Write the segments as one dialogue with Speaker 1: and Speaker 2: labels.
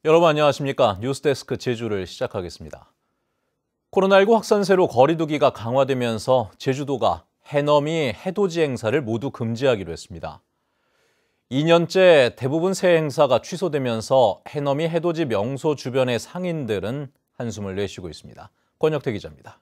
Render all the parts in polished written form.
Speaker 1: 여러분 안녕하십니까? 뉴스데스크 제주를 시작하겠습니다. 코로나19 확산세로 거리두기가 강화되면서 제주도가 해넘이 해돋이 행사를 모두 금지하기로 했습니다. 2년째 대부분 새 행사가 취소되면서 해넘이 해돋이 명소 주변의 상인들은 한숨을 내쉬고 있습니다. 권혁태 기자입니다.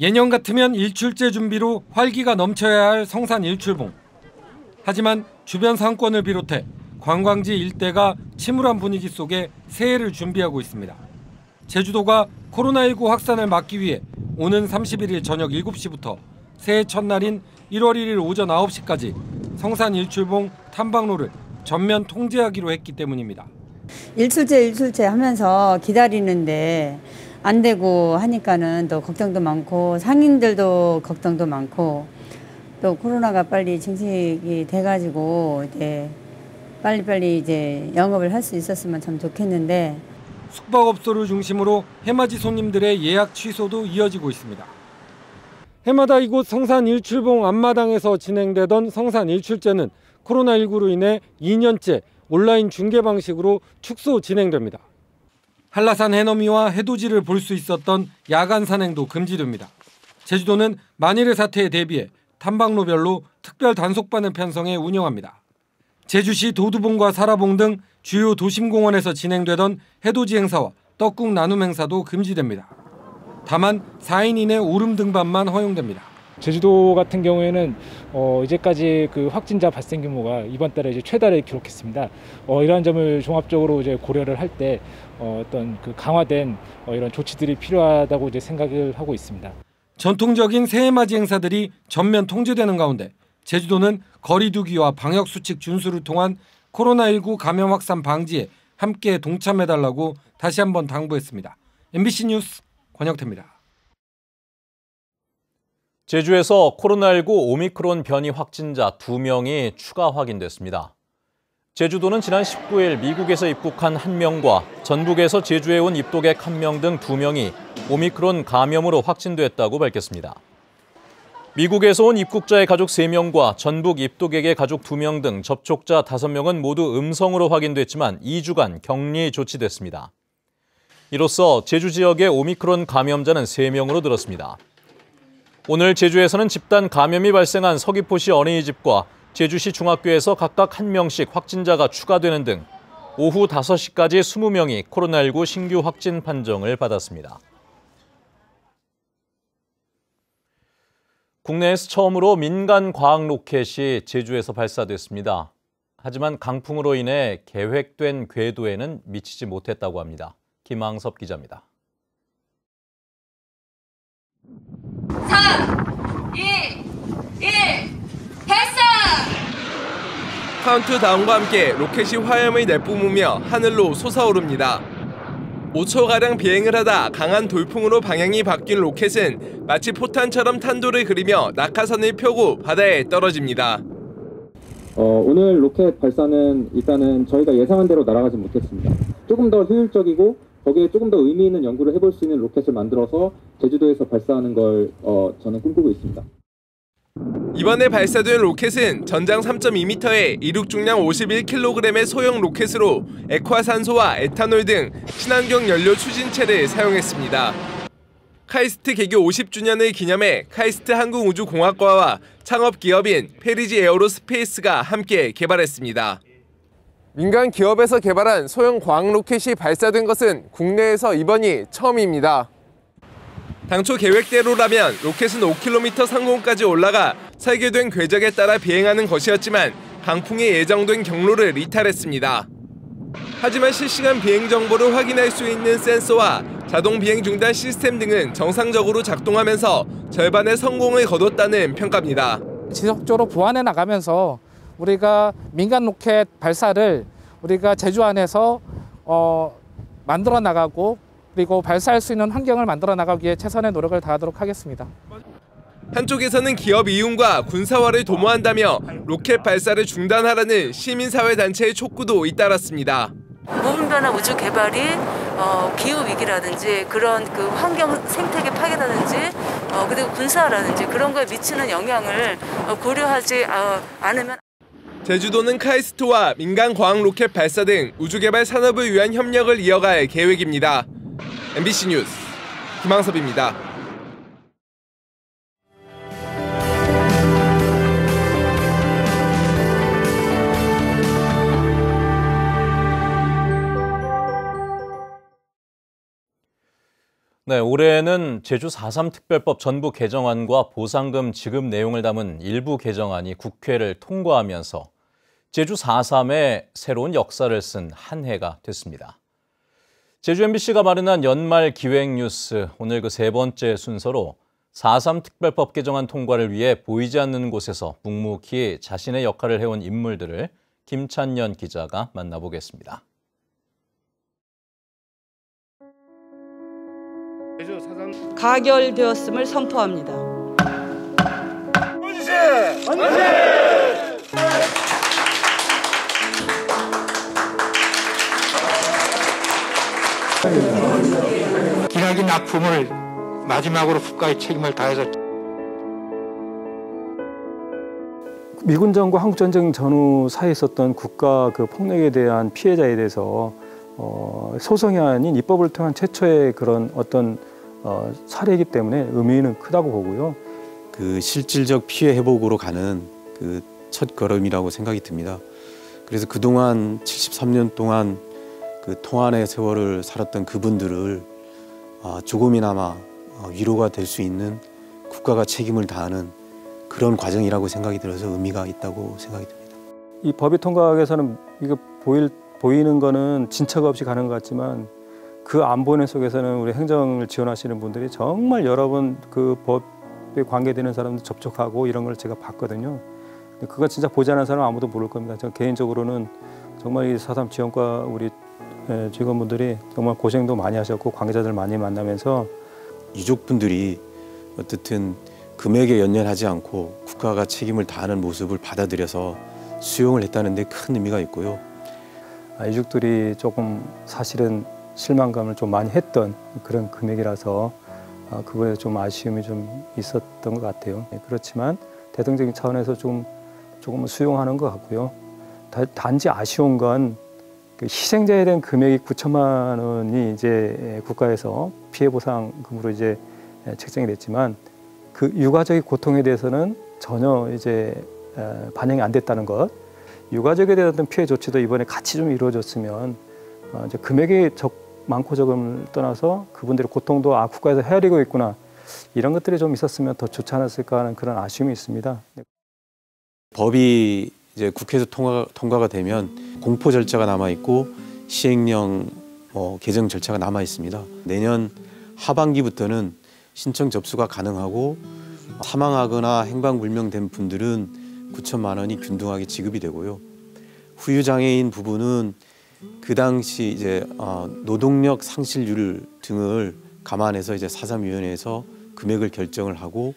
Speaker 2: 예년 같으면 일출제 준비로 활기가 넘쳐야 할 성산 일출봉. 하지만 주변 상권을 비롯해 관광지 일대가 침울한 분위기 속에 새해를 준비하고 있습니다. 제주도가 코로나19 확산을 막기 위해 오는 31일 저녁 7시부터 새해 첫날인 1월 1일 오전 9시까지 성산 일출봉 탐방로를 전면 통제하기로 했기 때문입니다.
Speaker 3: 일출제 하면서 기다리는데 안 되고 하니까는 또 걱정도 많고 상인들도 걱정도 많고 또 코로나가 빨리 증식이 돼가지고 이제 빨리빨리 이제 영업을 할 수 있었으면 참 좋겠는데.
Speaker 2: 숙박업소를 중심으로 해맞이 손님들의 예약 취소도 이어지고 있습니다. 해마다 이곳 성산 일출봉 앞마당에서 진행되던 성산 일출제는 코로나19로 인해 2년째 온라인 중계 방식으로 축소 진행됩니다. 한라산 해넘이와 해돋이를 볼 수 있었던 야간 산행도 금지됩니다. 제주도는 만일의 사태에 대비해 탐방로별로 특별 단속반을 편성해 운영합니다. 제주시 도두봉과 사라봉 등 주요 도심공원에서 진행되던 해돋이 행사와 떡국 나눔 행사도 금지됩니다. 다만 4인 이내 오름 등반만 허용됩니다.
Speaker 4: 제주도 같은 경우에는 이제까지 그 확진자 발생 규모가 이번 달에 이제 최다를 기록했습니다. 이러한 점을 종합적으로 이제 고려를 할 때 어떤 그 강화된 이런 조치들이 필요하다고 이제 생각을 하고 있습니다.
Speaker 2: 전통적인 새해맞이 행사들이 전면 통제되는 가운데 제주도는 거리두기와 방역수칙 준수를 통한 코로나19 감염 확산 방지에 함께 동참해달라고 다시 한번 당부했습니다. MBC 뉴스 권혁태입니다.
Speaker 1: 제주에서 코로나19 오미크론 변이 확진자 2명이 추가 확인됐습니다. 제주도는 지난 19일 미국에서 입국한 1명과 전북에서 제주에 온 입도객 1명 등 2명이 오미크론 감염으로 확진됐다고 밝혔습니다. 미국에서 온 입국자의 가족 3명과 전북 입도객의 가족 2명 등 접촉자 5명은 모두 음성으로 확인됐지만 2주간 격리 조치됐습니다. 이로써 제주 지역의 오미크론 감염자는 3명으로 늘었습니다. 오늘 제주에서는 집단 감염이 발생한 서귀포시 어린이집과 제주시 중학교에서 각각 1명씩 확진자가 추가되는 등 오후 5시까지 20명이 코로나19 신규 확진 판정을 받았습니다. 국내에서 처음으로 민간 과학 로켓이 제주에서 발사됐습니다. 하지만 강풍으로 인해 계획된 궤도에는 미치지 못했다고 합니다. 김항섭 기자입니다.
Speaker 5: 3, 2, 1, 발사!
Speaker 6: 카운트다운과 함께 로켓이 화염을 내뿜으며 하늘로 솟아오릅니다. 5초가량 비행을 하다 강한 돌풍으로 방향이 바뀐 로켓은 마치 포탄처럼 탄도를 그리며 낙하선을 펴고 바다에 떨어집니다.
Speaker 7: 오늘 로켓 발사는 일단은 저희가 예상한 대로 날아가지 못했습니다. 조금 더 효율적이고 거기에 조금 더 의미 있는 연구를 해볼 수 있는 로켓을 만들어서 제주도에서 발사하는 걸 저는 꿈꾸고 있습니다.
Speaker 6: 이번에 발사된 로켓은 전장 3.2m에 이륙 중량 51kg의 소형 로켓으로 액화산소와 에탄올 등 친환경 연료 추진체를 사용했습니다. 카이스트 개교 50주년을 기념해 카이스트 항공우주공학과와 창업기업인 페리지 에어로스페이스가 함께 개발했습니다. 민간 기업에서 개발한 소형 과학 로켓이 발사된 것은 국내에서 이번이 처음입니다. 당초 계획대로라면 로켓은 5km 상공까지 올라가 설계된 궤적에 따라 비행하는 것이었지만 강풍에 예정된 경로를 이탈했습니다. 하지만 실시간 비행 정보를 확인할 수 있는 센서와 자동 비행 중단 시스템 등은 정상적으로 작동하면서 절반의 성공을 거뒀다는 평가입니다.
Speaker 8: 지속적으로 보완해 나가면서 우리가 민간 로켓 발사를 우리가 제주 안에서 만들어 나가고 그리고 발사할 수 있는 환경을 만들어 나가기 위해 최선의 노력을 다하도록 하겠습니다.
Speaker 6: 한쪽에서는 기업 이윤과 군사화를 도모한다며 로켓 발사를 중단하라는 시민사회단체의 촉구도 잇따랐습니다.
Speaker 9: 무분별한 우주 개발이 기후 위기라든지 그런 그 환경 생태계 파괴라든지 그리고 군사라든지 그런 거에 미치는 영향을 고려하지 않으면
Speaker 6: 제주도는 카이스트와 민간 과학 로켓 발사 등 우주개발 산업을 위한 협력을 이어갈 계획입니다. MBC 뉴스 김항섭입니다.
Speaker 1: 네, 올해는 제주 4.3 특별법 전부 개정안과 보상금 지급 내용을 담은 일부 개정안이 국회를 통과하면서 제주 4.3의 새로운 역사를 쓴 한 해가 됐습니다. 제주 MBC가 마련한 연말 기획 뉴스, 오늘 그 세 번째 순서로 4.3 특별법 개정안 통과를 위해 보이지 않는 곳에서 묵묵히 자신의 역할을 해온 인물들을 김찬년 기자가 만나보겠습니다.
Speaker 10: 가결되었음을 선포합니다.
Speaker 11: 기나긴 아픔을 마지막으로 국가의 책임을 다해서
Speaker 12: 미군정과 한국전쟁 전후 사이에 있었던 국가 그 폭력에 대한 피해자에 대해서 소송이 아닌 입법을 통한 최초의 그런 어떤 사례이기 때문에 의미는 크다고 보고요.
Speaker 13: 그 실질적 피해 회복으로 가는 그 첫 걸음이라고 생각이 듭니다. 그래서 그동안 73년 동안 그 통한의 세월을 살았던 그분들을 조금이나마 위로가 될 수 있는 국가가 책임을 다하는 그런 과정이라고 생각이 들어서 의미가 있다고 생각이 듭니다.
Speaker 12: 이 법이 통과하기 위해서는 이거 보이는 거는 진척 없이 가는 것 같지만 그 안 보이는 속에서는 우리 행정을 지원하시는 분들이 정말 여러 번 그 법에 관계되는 사람들 접촉하고 이런 걸 제가 봤거든요. 그거 진짜 보지 않은 사람은 아무도 모를 겁니다. 저 개인적으로는 정말 이 4.3 지원과 우리 직원분들이 정말 고생도 많이 하셨고 관계자들 많이 만나면서
Speaker 13: 유족분들이 어떻든 금액에 연연하지 않고 국가가 책임을 다하는 모습을 받아들여서 수용을 했다는 데 큰 의미가 있고요.
Speaker 12: 유족들이 조금 사실은 실망감을 좀 많이 했던 그런 금액이라서 그거에 좀 아쉬움이 좀 있었던 것 같아요. 그렇지만 대등적인 차원에서 조금 수용하는 것 같고요. 단지 아쉬운 건 그 희생자에 대한 금액이 9천만 원이 이제 국가에서 피해 보상금으로 이제 책정이 됐지만 그 유가족의 고통에 대해서는 전혀 이제 반영이 안 됐다는 것. 유가족에 대한 피해 조치도 이번에 같이 좀 이루어졌으면 이제 금액이 많고 적음을 떠나서 그분들의 고통도 국가에서 헤아리고 있구나 이런 것들이 좀 있었으면 더 좋지 않았을까 하는 그런 아쉬움이 있습니다.
Speaker 13: 법이 이제 국회에서 통과가 되면 공포 절차가 남아 있고 시행령 개정 절차가 남아 있습니다. 내년 하반기부터는 신청 접수가 가능하고 사망하거나 행방불명된 분들은 9천만 원이 균등하게 지급이 되고요. 후유장애인 부분은 그 당시 이제 노동력 상실률 등을 감안해서 이제 4.3위원회에서 금액을 결정을 하고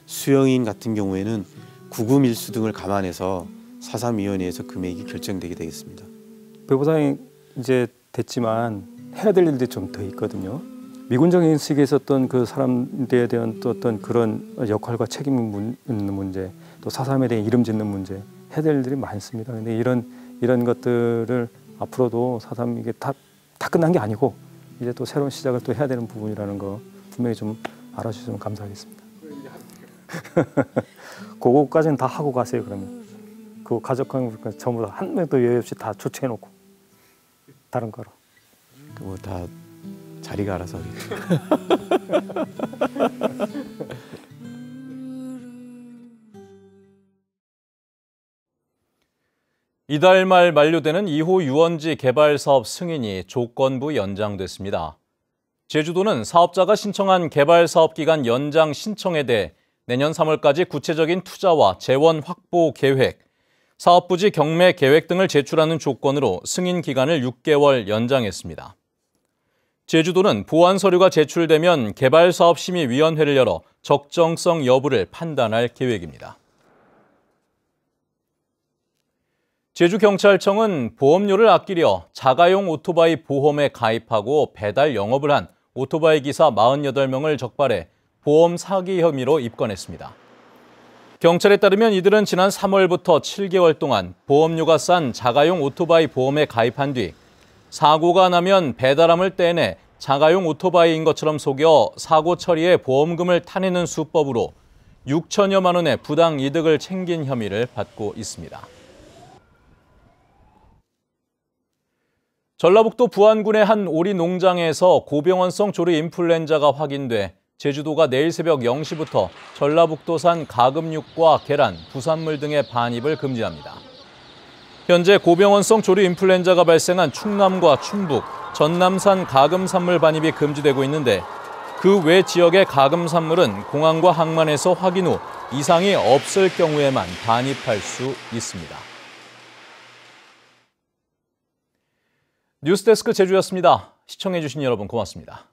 Speaker 13: 수영인 같은 경우에는 구금일수 등을 감안해서 4.3위원회에서 금액이 결정되게 되겠습니다. 배보상이
Speaker 12: 이제 됐지만 해야 될 일들이 좀 더 있거든요. 미군정 인식에 있었던 그 사람들에 대한 또 어떤 그런 역할과 책임 있는 문제, 또 4.3에 대한 이름 짓는 문제, 해야 될 일들이 많습니다. 근데 이런 것들을 앞으로도 4.3 이게 다 끝난 게 아니고 이제 또 새로운 시작을 또 해야 되는 부분이라는 거 분명히 좀 알아주시면 감사하겠습니다. 그거까지는 다 하고 가세요. 그러면 그 가족관계까지 전부 다 한 명도 예외 없이 다 조치해놓고 다른 거로.
Speaker 13: 뭐 다 자리가 알아서.
Speaker 1: 이달 말 만료되는 2호 유원지 개발 사업 승인이 조건부 연장됐습니다. 제주도는 사업자가 신청한 개발 사업 기간 연장 신청에 대해 내년 3월까지 구체적인 투자와 재원 확보 계획, 사업 부지 경매 계획 등을 제출하는 조건으로 승인 기간을 6개월 연장했습니다. 제주도는 보완 서류가 제출되면 개발사업심의위원회를 열어 적정성 여부를 판단할 계획입니다. 제주경찰청은 보험료를 아끼려 자가용 오토바이 보험에 가입하고 배달 영업을 한 오토바이 기사 48명을 적발해 보험 사기 혐의로 입건했습니다. 경찰에 따르면 이들은 지난 3월부터 7개월 동안 보험료가 싼 자가용 오토바이 보험에 가입한 뒤 사고가 나면 배달함을 떼내 자가용 오토바이인 것처럼 속여 사고 처리에 보험금을 타내는 수법으로 6천여만 원의 부당 이득을 챙긴 혐의를 받고 있습니다. 전라북도 부안군의 한 오리 농장에서 고병원성 조류 인플루엔자가 확인돼 제주도가 내일 새벽 0시부터 전라북도산 가금육과 계란, 부산물 등의 반입을 금지합니다. 현재 고병원성 조류 인플루엔자가 발생한 충남과 충북, 전남산 가금산물 반입이 금지되고 있는데 그 외 지역의 가금산물은 공항과 항만에서 확인 후 이상이 없을 경우에만 반입할 수 있습니다. 뉴스데스크 제주였습니다. 시청해주신 여러분 고맙습니다.